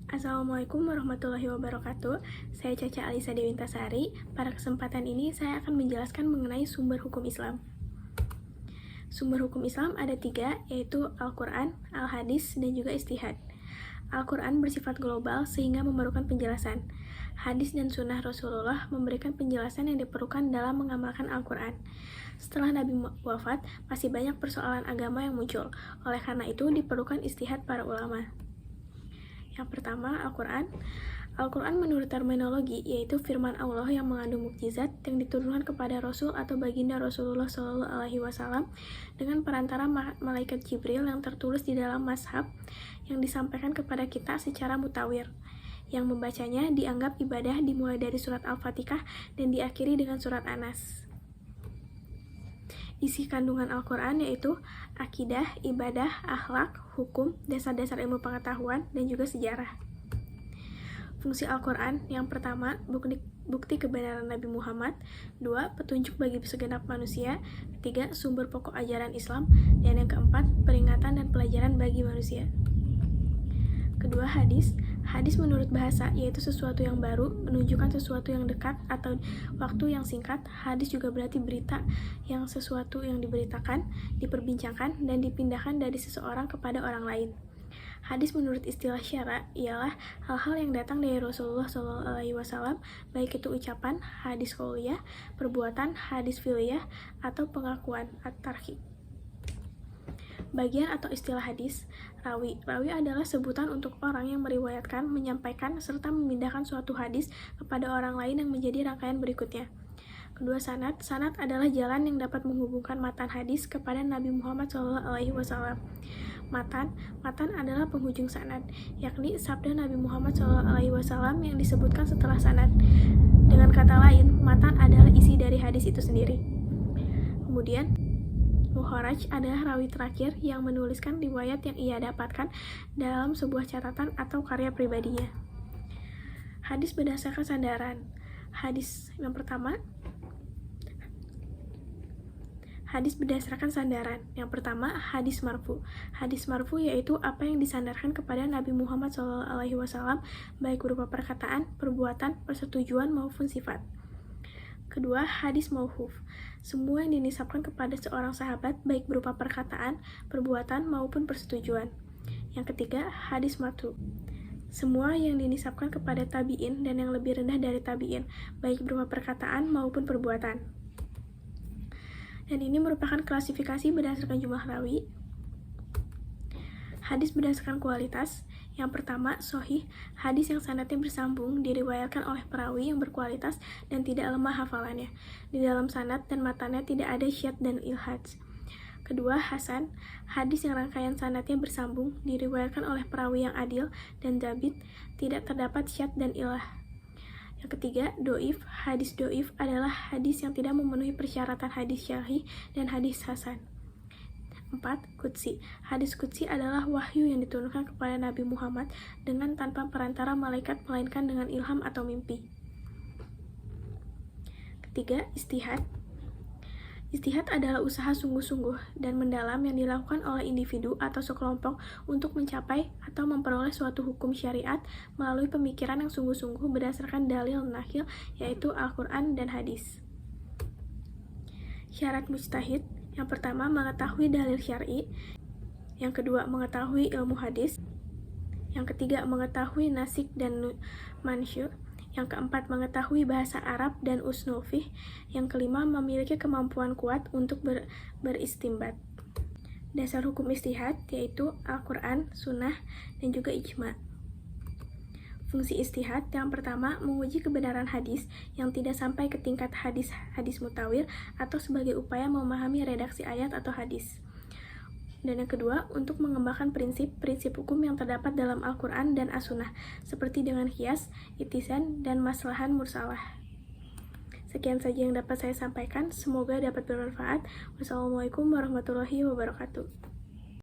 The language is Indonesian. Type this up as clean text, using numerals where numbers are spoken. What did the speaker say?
Assalamualaikum warahmatullahi wabarakatuh. Saya Caca Alisa Dewintasari. Pada kesempatan ini saya akan menjelaskan mengenai sumber hukum Islam. Sumber hukum Islam ada 3, yaitu Al-Quran, Al-Hadis, dan juga Ijtihad. Al-Quran bersifat global sehingga memerlukan penjelasan. Hadis dan sunnah Rasulullah memberikan penjelasan yang diperlukan dalam mengamalkan Al-Quran. Setelah Nabi wafat, masih banyak persoalan agama yang muncul. Oleh karena itu, diperlukan ijtihad para ulama. Yang pertama, Al-Quran. Al-Quran menurut terminologi yaitu firman Allah yang mengandung mukjizat yang diturunkan kepada Rasul atau baginda Rasulullah SAW dengan perantara malaikat Jibril yang tertulis di dalam mazhab yang disampaikan kepada kita secara mutawir. Yang membacanya dianggap ibadah dimulai dari surat Al-Fatihah dan diakhiri dengan surat An-Nas. Isi kandungan Al-Quran yaitu akidah, ibadah, akhlak, hukum, dasar-dasar ilmu pengetahuan, dan juga sejarah. Fungsi Al-Quran yang pertama, bukti kebenaran Nabi Muhammad. 2, petunjuk bagi segenap manusia. 3, sumber pokok ajaran Islam. Dan yang keempat, peringatan dan pelajaran bagi manusia. Kedua, hadis. Hadis menurut bahasa yaitu sesuatu yang baru, menunjukkan sesuatu yang dekat atau waktu yang singkat. Hadis juga berarti berita yang sesuatu yang diberitakan, diperbincangkan, dan dipindahkan dari seseorang kepada orang lain. Hadis menurut istilah syara ialah hal-hal yang datang dari Rasulullah SAW, baik itu ucapan, hadis qauliyah, perbuatan, hadis fi'liyah, atau pengakuan at-tarhib. Bagian atau istilah hadis, rawi. Rawi adalah sebutan untuk orang yang meriwayatkan, menyampaikan, serta memindahkan suatu hadis kepada orang lain yang menjadi rangkaian berikutnya. Kedua, sanad. Sanad adalah jalan yang dapat menghubungkan matan hadis kepada Nabi Muhammad SAW. Matan adalah penghujung sanad, yakni sabda Nabi Muhammad SAW yang disebutkan setelah sanad. Dengan kata lain, matan adalah isi dari hadis itu sendiri. Kemudian, Mukharaj adalah rawi terakhir yang menuliskan riwayat yang ia dapatkan dalam sebuah catatan atau karya pribadinya. Hadis berdasarkan sandaran. Hadis yang pertama, hadis berdasarkan sandaran. Yang pertama, hadis marfu. Hadis marfu yaitu apa yang disandarkan kepada Nabi Muhammad SAW, baik berupa perkataan, perbuatan, persetujuan maupun sifat. Kedua, hadis mauquf. Semua yang dinisabkan kepada seorang sahabat baik berupa perkataan, perbuatan maupun persetujuan. Yang ketiga, hadis marfu. Semua yang dinisabkan kepada tabi'in dan yang lebih rendah dari tabi'in, baik berupa perkataan maupun perbuatan. Dan ini merupakan klasifikasi berdasarkan jumlah rawi. Hadis berdasarkan kualitas. Yang pertama, sahih. Hadis yang sanadnya bersambung diriwayatkan oleh perawi yang berkualitas dan tidak lemah hafalannya. Di dalam sanad dan matanya tidak ada syadz dan ilhad. Kedua, hasan. Hadis yang rangkaian sanadnya bersambung diriwayatkan oleh perawi yang adil dan dzabit, tidak terdapat syadz dan ilah. Yang ketiga, doif. Hadis doif adalah hadis yang tidak memenuhi persyaratan hadis syahih dan hadis hasan. 4. Qudsi. Hadis qudsi adalah wahyu yang diturunkan kepada Nabi Muhammad dengan tanpa perantara malaikat melainkan dengan ilham atau mimpi. Ketiga, ijtihad. Ijtihad adalah usaha sungguh-sungguh dan mendalam yang dilakukan oleh individu atau sekelompok untuk mencapai atau memperoleh suatu hukum syariat melalui pemikiran yang sungguh-sungguh berdasarkan dalil naqil yaitu Al-Quran dan hadis. Syarat mujtahid. Yang pertama, mengetahui dalil syar'i. Yang kedua, mengetahui ilmu hadis. Yang ketiga, mengetahui nasikh dan mansyur. Yang keempat, mengetahui bahasa Arab dan uslul fiqh. Yang kelima, memiliki kemampuan kuat untuk beristimbat. Dasar hukum ijtihad yaitu Al-Quran, Sunnah, dan juga ijma'. Fungsi ijtihad yang pertama, menguji kebenaran hadis yang tidak sampai ke tingkat hadis mutawil atau sebagai upaya memahami redaksi ayat atau hadis. Dan yang kedua, untuk mengembangkan prinsip-prinsip hukum yang terdapat dalam Al-Quran dan As-Sunnah, seperti dengan qiyas, ittisan, dan maslahan mursalah. Sekian saja yang dapat saya sampaikan, semoga dapat bermanfaat. Wassalamualaikum warahmatullahi wabarakatuh.